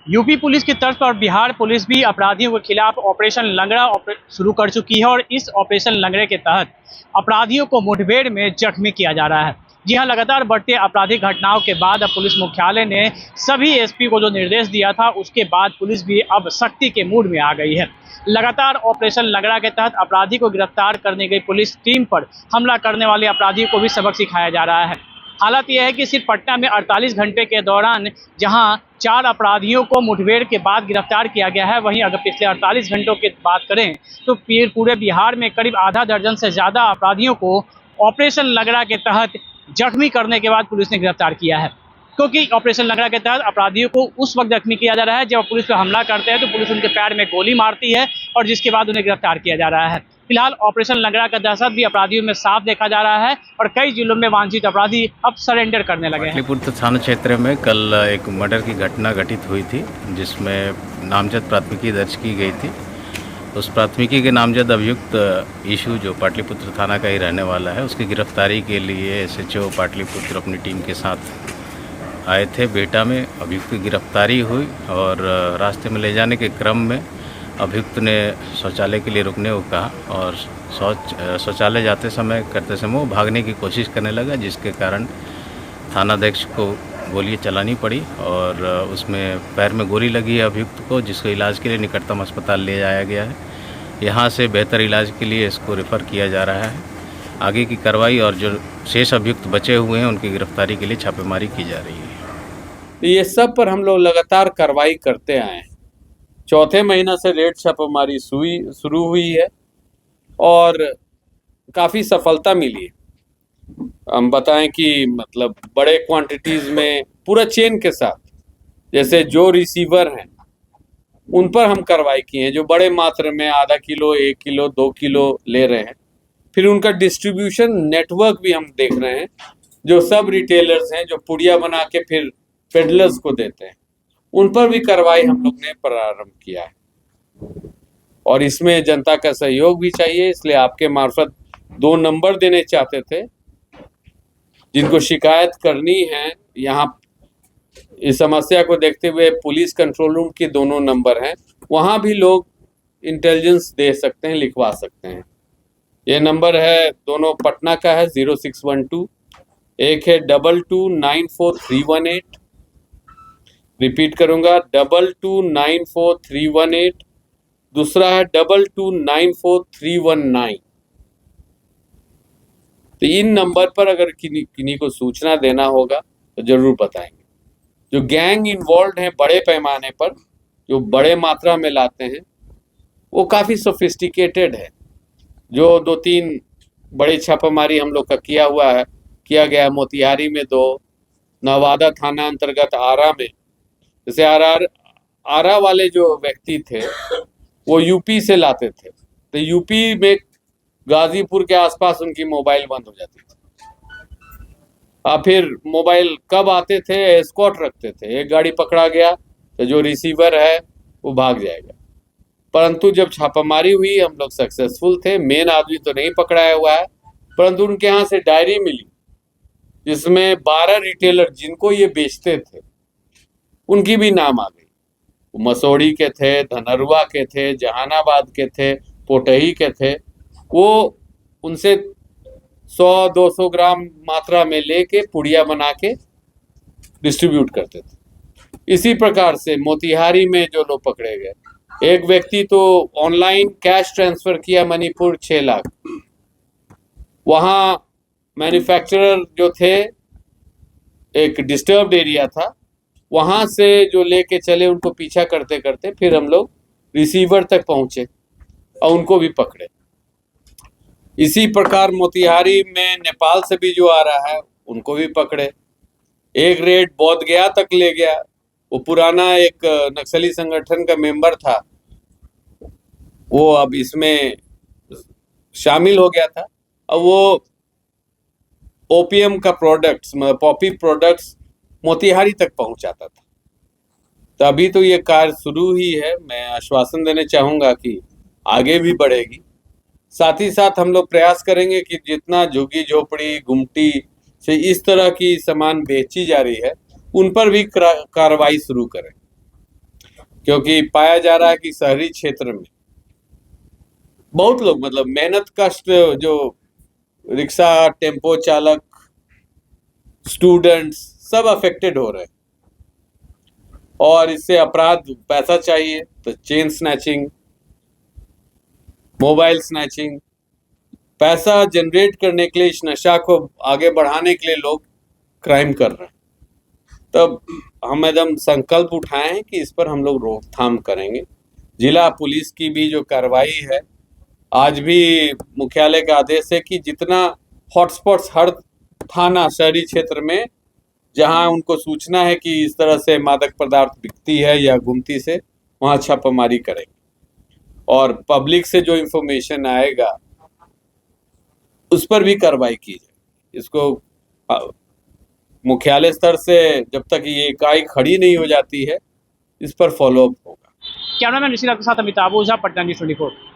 UP police की तर्ज पर बिहार पुलिस भी अपराधियों के खिलाफ ऑपरेशन लंगड़ा शुरू कर चुकी है और इस ऑपरेशन लंगड़े के तहत अपराधियों को मुठभेड़ में जख्मी किया जा रहा है। जी हां, लगातार बढ़ते आपराधिक घटनाओं के बाद अब पुलिस मुख्यालय ने सभी एसपी को जो निर्देश दिया था उसके बाद पुलिस भी अब सख्ती के मूड में आ गई है। लगातार ऑपरेशन लंगड़ा के तहत अपराधी को गिरफ्तार करने गई पुलिस टीम पर हमला करने वाले अपराधियों को भी सबक सिखाया जा रहा है। हालात यह है कि सिर्फ पटना में 48 घंटे के दौरान जहां 4 अपराधियों को मुठभेड़ के बाद गिरफ्तार किया गया है, वहीं अगर पिछले 48 घंटों की बात करें तो पूरे बिहार में करीब आधा दर्जन से ज़्यादा अपराधियों को ऑपरेशन लंगड़ा के तहत जख्मी करने के बाद पुलिस ने गिरफ्तार किया है। क्योंकि ऑपरेशन लंगड़ा के तहत अपराधियों को उस वक्त जख्मी किया जा रहा है जब पुलिस पर हमला करते हैं तो पुलिस उनके पैर में गोली मारती है और जिसके बाद उन्हें गिरफ्तार किया जा रहा है। फिलहाल ऑपरेशन लंगड़ा का दहशत भी अपराधियों में साफ देखा जा रहा है और कई जिलों में वांछित अपराधी अब सरेंडर करने लगे हैं। पाटलिपुत्र थाना क्षेत्र में कल एक मर्डर की घटना घटित हुई थी जिसमें नामजद प्राथमिकी दर्ज की गई थी। उस प्राथमिकी के नामजद अभियुक्त ईशू जो पाटलिपुत्र थाना का ही रहने वाला है, उसकी गिरफ्तारी के लिए एसएचओ पाटलिपुत्र अपनी टीम के साथ आए थे। बेटा में अभियुक्त की गिरफ्तारी हुई और रास्ते में ले जाने के क्रम में अभियुक्त ने शौचालय के लिए रुकने को कहा और शौचालय जाते समय वो भागने की कोशिश करने लगा, जिसके कारण थानाध्यक्ष को गोली चलानी पड़ी और उसमें पैर में गोली लगी है अभियुक्त को, जिसको इलाज के लिए निकटतम अस्पताल ले जाया गया है। यहाँ से बेहतर इलाज के लिए इसको रेफ़र किया जा रहा है। आगे की कार्रवाई और जो शेष अभियुक्त बचे हुए हैं उनकी गिरफ्तारी के लिए छापेमारी की जा रही है। ये सब पर हम लोग लगातार कार्रवाई करते आए हैं। चौथे महीना से रेड छापेमारी शुरू हुई है और काफ़ी सफलता मिली है। हम बताएं कि मतलब बड़े क्वांटिटीज़ में पूरा चेन के साथ, जैसे जो रिसीवर हैं उन पर हम कार्रवाई किए हैं जो बड़े मात्रा में आधा किलो, 1 किलो, 2 किलो ले रहे हैं। फिर उनका डिस्ट्रीब्यूशन नेटवर्क भी हम देख रहे हैं, जो सब रिटेलर्स हैं जो पुड़िया बना के फिर पेडलर्स को देते हैं, उन पर भी कार्रवाई हम लोग ने प्रारंभ किया है। और इसमें जनता का सहयोग भी चाहिए, इसलिए आपके मार्फत 2 नंबर देने चाहते थे जिनको शिकायत करनी है। यहाँ इस समस्या को देखते हुए पुलिस कंट्रोल रूम के दोनों नंबर हैं, वहाँ भी लोग इंटेलिजेंस दे सकते हैं, लिखवा सकते हैं। ये नंबर है, दोनों पटना का है 0612, एक है 22294318। रिपीट करूंगा 22294318, दूसरा है 2294 तो इन नंबर पर अगर किन्हीं को सूचना देना होगा तो जरूर बताएंगे। जो गैंग इन्वॉल्व हैं बड़े पैमाने पर, जो बड़े मात्रा में लाते हैं, वो काफ़ी सोफिस्टिकेटेड है। जो 2-3 बड़ी छापामारी हम लोग का किया गया है। मोतिहारी में 2, नवादा थाना अंतर्गत आरा में, जैसे आरा वाले जो व्यक्ति थे वो यूपी से लाते थे, तो यूपी में गाजीपुर के आसपास उनकी मोबाइल बंद हो जाती थी। फिर मोबाइल कब आते थे, एस्कॉर्ट रखते थे। एक गाड़ी पकड़ा गया तो जो रिसीवर है वो भाग जाएगा। परंतु जब छापामारी हुई हम लोग सक्सेसफुल थे। मेन आदमी तो नहीं पकड़ाया हुआ है, परंतु उनके यहाँ से डायरी मिली जिसमें 12 रिटेलर जिनको ये बेचते थे उनकी भी नाम आ गई। मसौड़ी के थे, धनरुआ के थे, जहानाबाद के थे, पोटही के थे। वो उनसे 100-200 ग्राम मात्रा में लेके पुड़िया बना के डिस्ट्रीब्यूट करते थे। इसी प्रकार से मोतिहारी में जो लोग पकड़े गए, एक व्यक्ति तो ऑनलाइन कैश ट्रांसफर किया मणिपुर 6 लाख। वहाँ मैन्युफैक्चरर जो थे, एक डिस्टर्ब्ड एरिया था, वहाँ से जो लेके चले उनको पीछा करते करते फिर हम लोग रिसीवर तक पहुँचे और उनको भी पकड़े। इसी प्रकार मोतिहारी में नेपाल से भी जो आ रहा है उनको भी पकड़े। एक रेड बोध गया तक ले गया, वो पुराना एक नक्सली संगठन का मेंबर था, वो अब इसमें शामिल हो गया था। अब वो ओपीएम का प्रोडक्ट्स, पॉपी प्रोडक्ट्स मोतिहारी तक पहुंचाता था। तो अभी तो ये कार्य शुरू ही है। मैं आश्वासन देने चाहूँगा कि आगे भी बढ़ेगी। साथ ही साथ हम लोग प्रयास करेंगे कि जितना झुग्गी झोपड़ी, गुमटी से इस तरह की सामान बेची जा रही है उन पर भी कार्रवाई शुरू करें, क्योंकि पाया जा रहा है कि शहरी क्षेत्र में बहुत लोग मतलब मेहनत कष्ट जो रिक्शा टेम्पो चालक स्टूडेंट्स सब अफेक्टेड हो रहे हैं और इससे अपराध पैसा चाहिए तो चेन स्नैचिंग मोबाइल स्नैचिंग पैसा जनरेट करने के लिए इस नशा को आगे बढ़ाने के लिए लोग क्राइम कर रहे हैं। तब हम एकदम संकल्प उठाए हैं कि इस पर हम लोग रोकथाम करेंगे। जिला पुलिस की भी जो कार्रवाई है आज भी मुख्यालय का आदेश है कि जितना हॉटस्पॉट्स हर थाना शहरी क्षेत्र में जहां उनको सूचना है कि इस तरह से मादक पदार्थ बिकती है या गुमती से वहां छापामारी करेंगे और पब्लिक से जो इंफॉर्मेशन आएगा उस पर भी कार्रवाई की जाए। इसको मुख्यालय स्तर से जब तक ये इकाई खड़ी नहीं हो जाती है इस पर फॉलोअप होगा। कैमरामैन ऋषिराज के साथ अमिताभ ओझा, पटना न्यूज़ 24।